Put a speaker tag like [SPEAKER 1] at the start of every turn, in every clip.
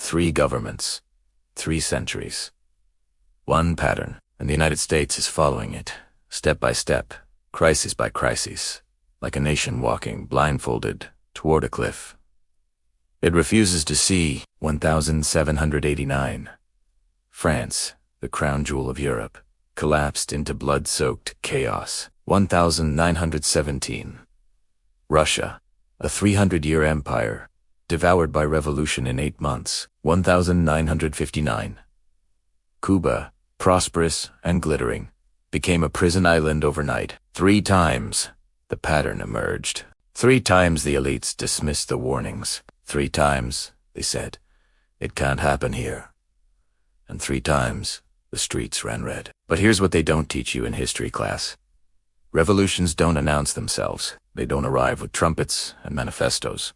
[SPEAKER 1] 3 governments, 3 centuries. One pattern, and the United States is following it, step by step, crisis by crisis, like a nation walking blindfolded toward a cliff. It refuses to see 1789. France, the crown jewel of Europe, collapsed into blood-soaked chaos. 1917. Russia, a 300-year empire, devoured by revolution in 8 months. 1959. Cuba, prosperous and glittering, became a prison island overnight. 3 times the pattern emerged. 3 times the elites dismissed the warnings. 3 times they said, "It can't happen here." And 3 times the streets ran red. But here's what they don't teach you in history class. Revolutions don't announce themselves. They don't arrive with trumpets and manifestos.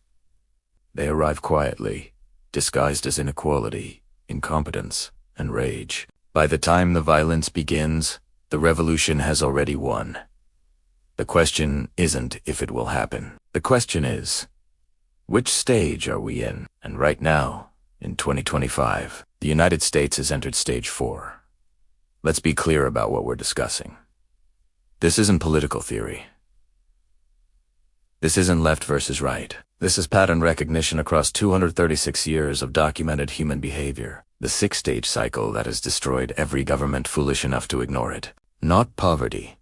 [SPEAKER 1] They arrive quietly, disguised as inequality, incompetence, and rage. By the time the violence begins, the revolution has already won. The question isn't if it will happen. The question is, which stage are we in? And right now, in 2025, the United States has entered stage 4. Let's be clear about what we're discussing. This isn't political theory. This isn't left versus right. This is pattern recognition across 236 years of documented human behavior. The 6-stage cycle that has destroyed every government foolish enough to ignore it. Not poverty.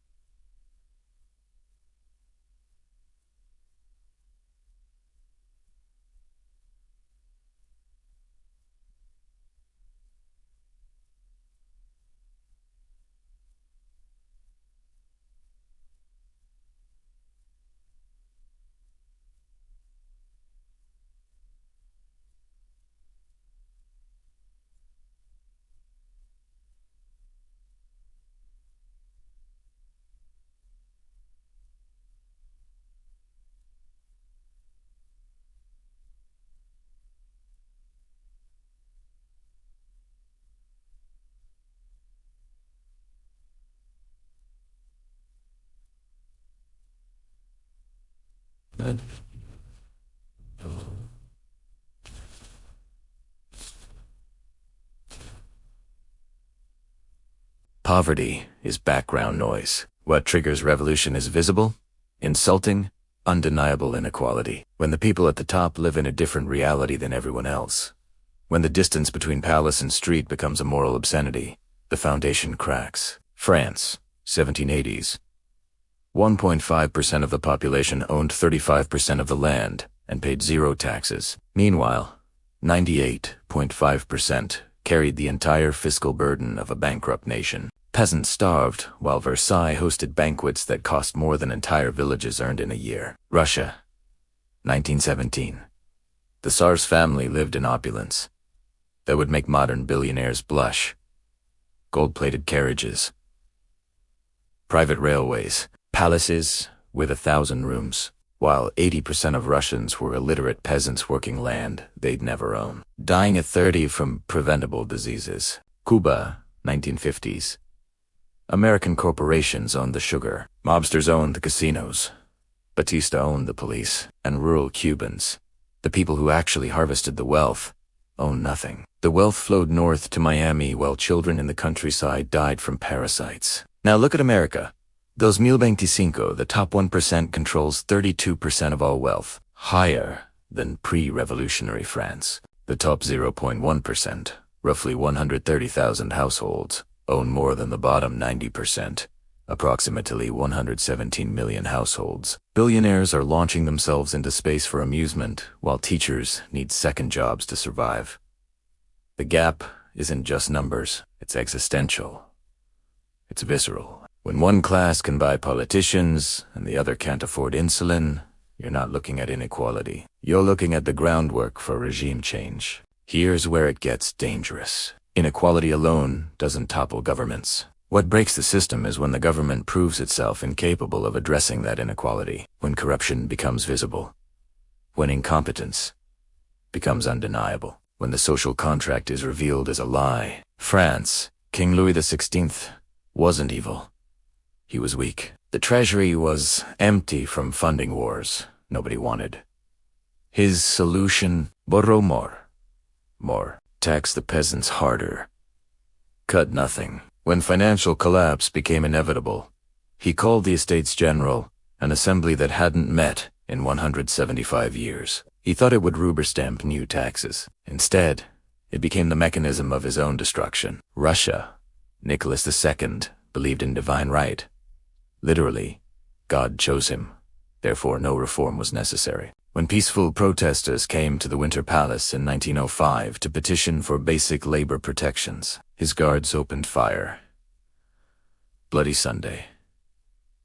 [SPEAKER 1] Poverty is background noise. What triggers revolution is visible, insulting, undeniable inequality. When the people at the top live in a different reality than everyone else. When the distance between palace and street becomes a moral obscenity, the foundation cracks. France, 1780s. 1.5% of the population owned 35% of the land and paid 0 taxes. Meanwhile, 98.5% carried the entire fiscal burden of a bankrupt nation. Peasants starved while Versailles hosted banquets that cost more than entire villages earned in a year. Russia, 1917. The Tsar's family lived in opulence that would make modern billionaires blush. Gold-plated carriages, private railways, palaces with 1,000 rooms, while 80% of Russians were illiterate peasants working land they'd never own, dying at 30 from preventable diseases. Cuba, 1950s. American corporations owned the sugar, mobsters owned the casinos, Batista owned the police, and rural Cubans, the people who actually harvested the wealth, owned nothing. The wealth flowed north to Miami while children in the countryside died from parasites. Now look at America. Those 1025, the top 1% controls 32% of all wealth, higher than pre-revolutionary France. The top 0.1%, roughly 130,000 households, own more than the bottom 90%, approximately 117 million households. Billionaires are launching themselves into space for amusement, while teachers need second jobs to survive. The gap isn't just numbers, it's existential. It's visceral. When one class can buy politicians and the other can't afford insulin, you're not looking at inequality. You're looking at the groundwork for regime change. Here's where it gets dangerous. Inequality alone doesn't topple governments. What breaks the system is when the government proves itself incapable of addressing that inequality, when corruption becomes visible, when incompetence becomes undeniable, when the social contract is revealed as a lie. France, King Louis XVI, wasn't evil. He was weak. The treasury was empty from funding wars nobody wanted. His solution, borrow more. more. Tax the peasants harder. Cut nothing. When financial collapse became inevitable, he called the Estates General, an assembly that hadn't met in 175 years. He thought it would rubber-stamp new taxes. Instead, it became the mechanism of his own destruction. Russia, Nicholas II, believed in divine right. Literally, God chose him. Therefore, no reform was necessary. When peaceful protesters came to the Winter Palace in 1905 to petition for basic labor protections, his guards opened fire. Bloody Sunday.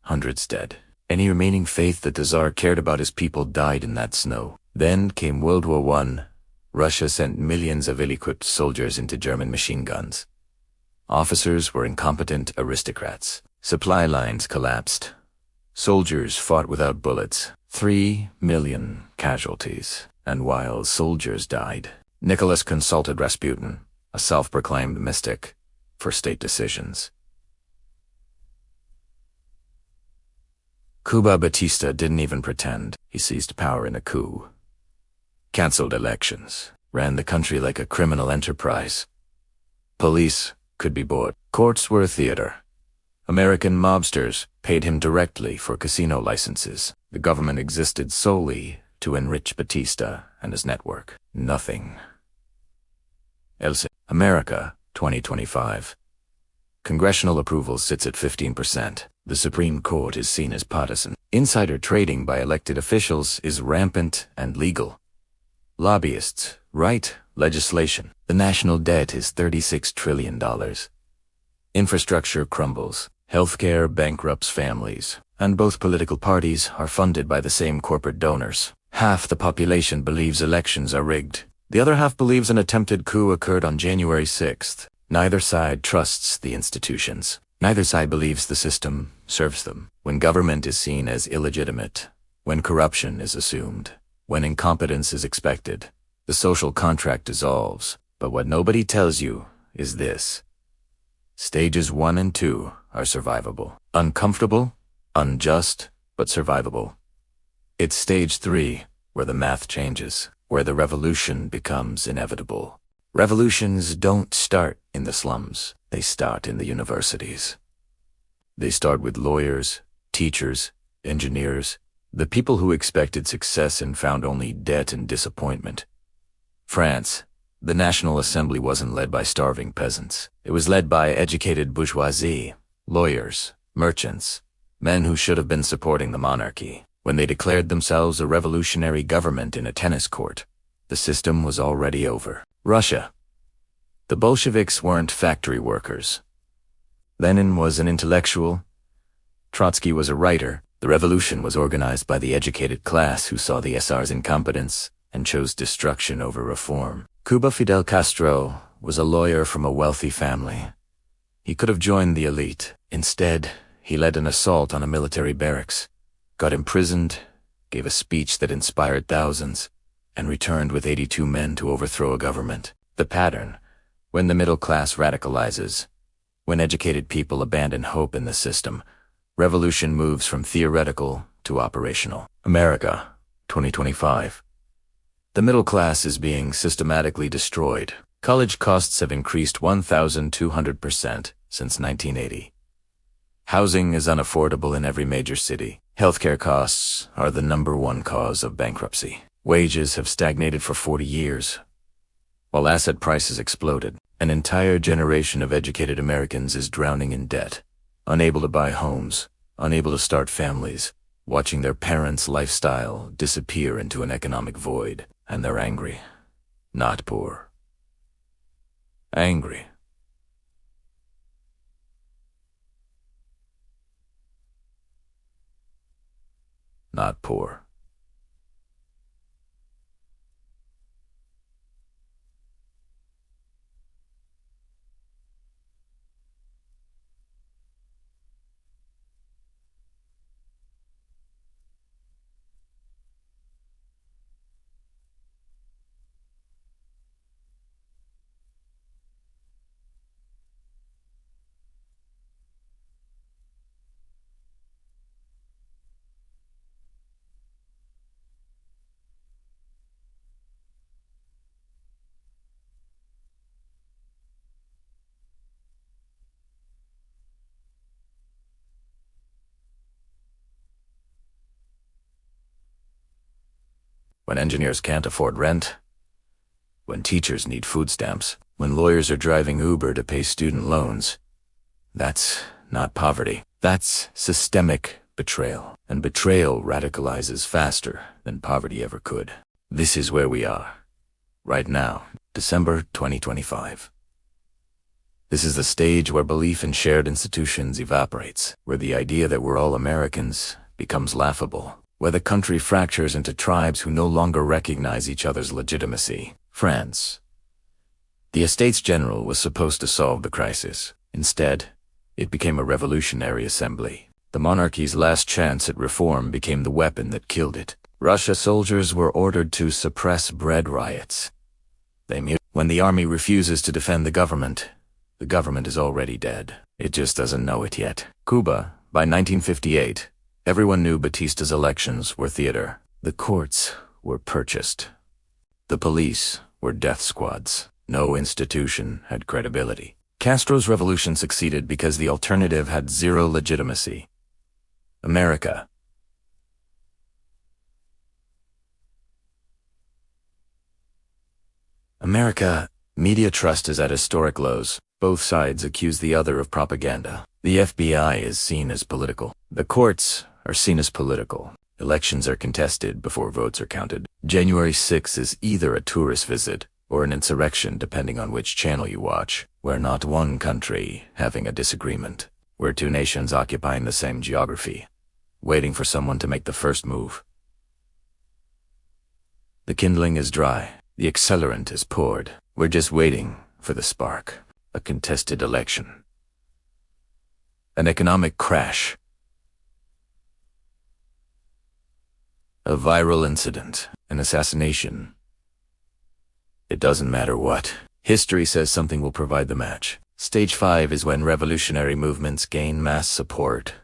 [SPEAKER 1] Hundreds dead. Any remaining faith that the Tsar cared about his people died in that snow. Then came World War I. Russia sent millions of ill-equipped soldiers into German machine guns. Officers were incompetent aristocrats. Supply lines collapsed. Soldiers fought without bullets. 3 million casualties. And while soldiers died, Nicholas consulted Rasputin, a self-proclaimed mystic, for state decisions. Cuba Batista didn't even pretend. He seized power in a coup. Cancelled elections. Ran the country like a criminal enterprise. Police could be bought. Courts were a theater. American mobsters paid him directly for casino licenses. The government existed solely to enrich Batista and his network. Nothing else. America, 2025. Congressional approval sits at 15%. The Supreme Court is seen as partisan. Insider trading by elected officials is rampant and legal. Lobbyists write legislation. The national debt is $36 trillion. Infrastructure crumbles. Healthcare bankrupts families. And both political parties are funded by the same corporate donors. Half the population believes elections are rigged. The other half believes an attempted coup occurred on January 6th. Neither side trusts the institutions. Neither side believes the system serves them. When government is seen as illegitimate, when corruption is assumed, when incompetence is expected, the social contract dissolves. But what nobody tells you is this. Stages 1 and 2 are survivable. Uncomfortable, unjust, but survivable. It's stage 3 where the math changes, where the revolution becomes inevitable. Revolutions don't start in the slums. They start in the universities. They start with lawyers, teachers, engineers, the people who expected success and found only debt and disappointment. France, the National Assembly wasn't led by starving peasants. It was led by educated bourgeoisie, lawyers, merchants, men who should have been supporting the monarchy. When they declared themselves a revolutionary government in a tennis court, the system was already over. Russia. The Bolsheviks weren't factory workers. Lenin was an intellectual. Trotsky was a writer. The revolution was organized by the educated class who saw the SR's incompetence and chose destruction over reform. Cuba Fidel Castro was a lawyer from a wealthy family. He could have joined the elite. Instead, he led an assault on a military barracks, got imprisoned, gave a speech that inspired thousands, and returned with 82 men to overthrow a government. The pattern: when the middle class radicalizes, when educated people abandon hope in the system, revolution moves from theoretical to operational. America, 2025. The middle class is being systematically destroyed. College costs have increased 1,200% since 1980. Housing is unaffordable in every major city. Healthcare costs are the #1 cause of bankruptcy. Wages have stagnated for 40 years, while asset prices exploded. An entire generation of educated Americans is drowning in debt, unable to buy homes, unable to start families, watching their parents' lifestyle disappear into an economic void, and they're angry. Not poor. Angry. Not poor. when engineers can't afford rent, when teachers need food stamps, when lawyers are driving Uber to pay student loans. That's not poverty. That's systemic betrayal. And betrayal radicalizes faster than poverty ever could. This is where we are. Right now, December 2025. This is the stage where belief in shared institutions evaporates, where the idea that we're all Americans becomes laughable, where the country fractures into tribes who no longer recognize each other's legitimacy. France. The Estates General was supposed to solve the crisis. Instead, it became a revolutionary assembly. The monarchy's last chance at reform became the weapon that killed it. Russia soldiers were ordered to suppress bread riots. When the army refuses to defend the government is already dead. It just doesn't know it yet. Cuba, by 1958, everyone knew Batista's elections were theater. The courts were purchased. The police were death squads. No institution had credibility. Castro's revolution succeeded because the alternative had zero legitimacy. America. Media trust is at historic lows. Both sides accuse the other of propaganda. The FBI is seen as political. The courts are seen as political. Elections are contested before votes are counted. January 6th is either a tourist visit or an insurrection, depending on which channel you watch. We're not one country having a disagreement. We're two nations occupying the same geography, waiting for someone to make the first move. The kindling is dry. The accelerant is poured. We're just waiting for the spark. A contested election. An economic crash. A viral incident. An assassination. It doesn't matter what. History says something will provide the match. Stage 5 is when revolutionary movements gain mass support.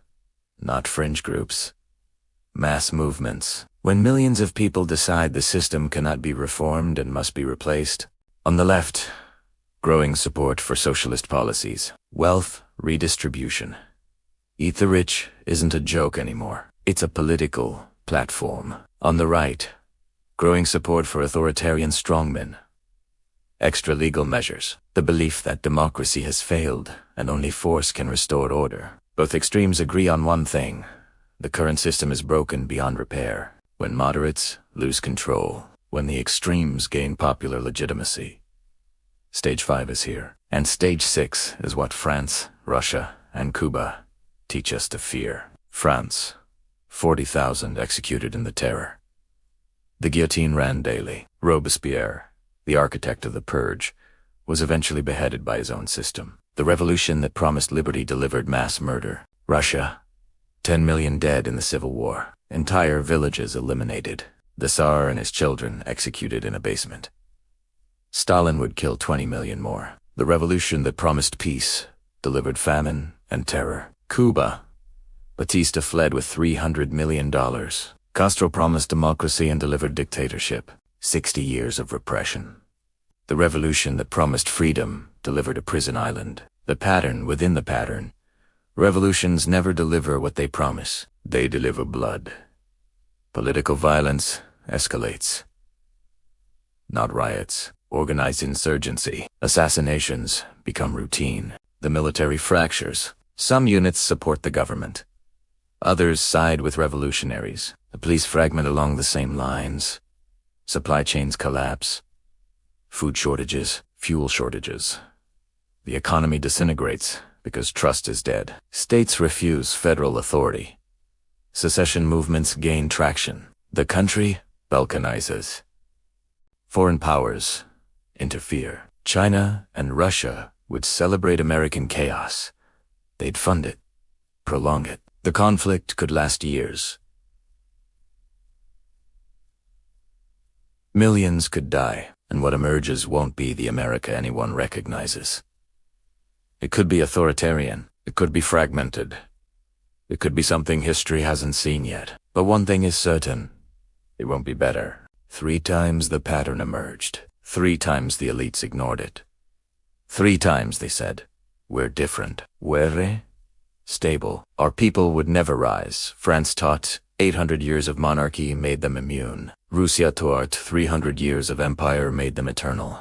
[SPEAKER 1] Not fringe groups. Mass movements. When millions of people decide the system cannot be reformed and must be replaced. On the left, growing support for socialist policies. Wealth redistribution. Eat the rich isn't a joke anymore. It's a political platform. On the right, growing support for authoritarian strongmen. Extra legal measures. The belief that democracy has failed and only force can restore order. Both extremes agree on one thing. The current system is broken beyond repair. When moderates lose control. When the extremes gain popular legitimacy. Stage 5 is here. And Stage 6 is what France, Russia, and Cuba teach us to fear. France. 40,000 executed in the terror. The guillotine ran daily. Robespierre, the architect of the purge, was eventually beheaded by his own system. The revolution that promised liberty delivered mass murder. Russia. 10 million dead in the Civil War. Entire villages eliminated. The Tsar and his children executed in a basement. Stalin would kill 20 million more. The revolution that promised peace delivered famine and terror. Cuba. Batista fled with $300 million. Castro promised democracy and delivered dictatorship. 60 years of repression. The revolution that promised freedom delivered a prison island. The pattern within the pattern. Revolutions never deliver what they promise. They deliver blood. Political violence escalates. Not riots. Organized insurgency. Assassinations become routine. The military fractures. Some units support the government. Others side with revolutionaries. The police fragment along the same lines. Supply chains collapse. Food shortages, fuel shortages. The economy disintegrates because trust is dead. States refuse federal authority. Secession movements gain traction. The country balkanizes. Foreign powers interfere. China and Russia would celebrate American chaos. They'd fund it, prolong it. The conflict could last years. Millions could die, and what emerges won't be the America anyone recognizes. It could be authoritarian. It could be fragmented. It could be something history hasn't seen yet. But one thing is certain. It won't be better. 3 times the pattern emerged. 3 times the elites ignored it. 3 times they said, "We're different." We're stable. Our people would never rise. France taught 800 years of monarchy made them immune. Russia thought 300 years of empire made them eternal.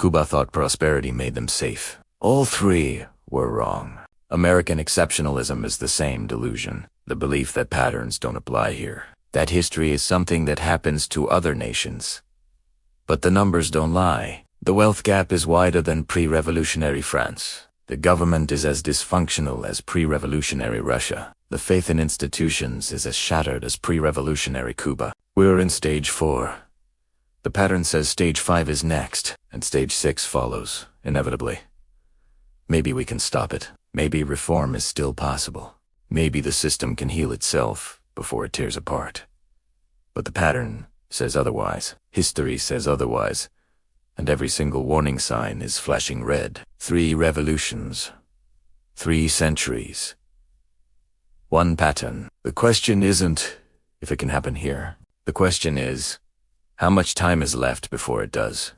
[SPEAKER 1] Cuba thought prosperity made them safe. All three were wrong. American exceptionalism is the same delusion, the belief that patterns don't apply here, that history is something that happens to other nations. But the numbers don't lie. The wealth gap is wider than pre-revolutionary France. The government is as dysfunctional as pre-revolutionary Russia. The faith in institutions is as shattered as pre-revolutionary Cuba. We're in stage 4. The pattern says stage 5 is next, and stage 6 follows, inevitably. Maybe we can stop it. Maybe reform is still possible. Maybe the system can heal itself before it tears apart. But the pattern says otherwise. History says otherwise. And every single warning sign is flashing red. 3 revolutions. 3 centuries. 1 pattern. The question isn't if it can happen here. The question is, how much time is left before it does?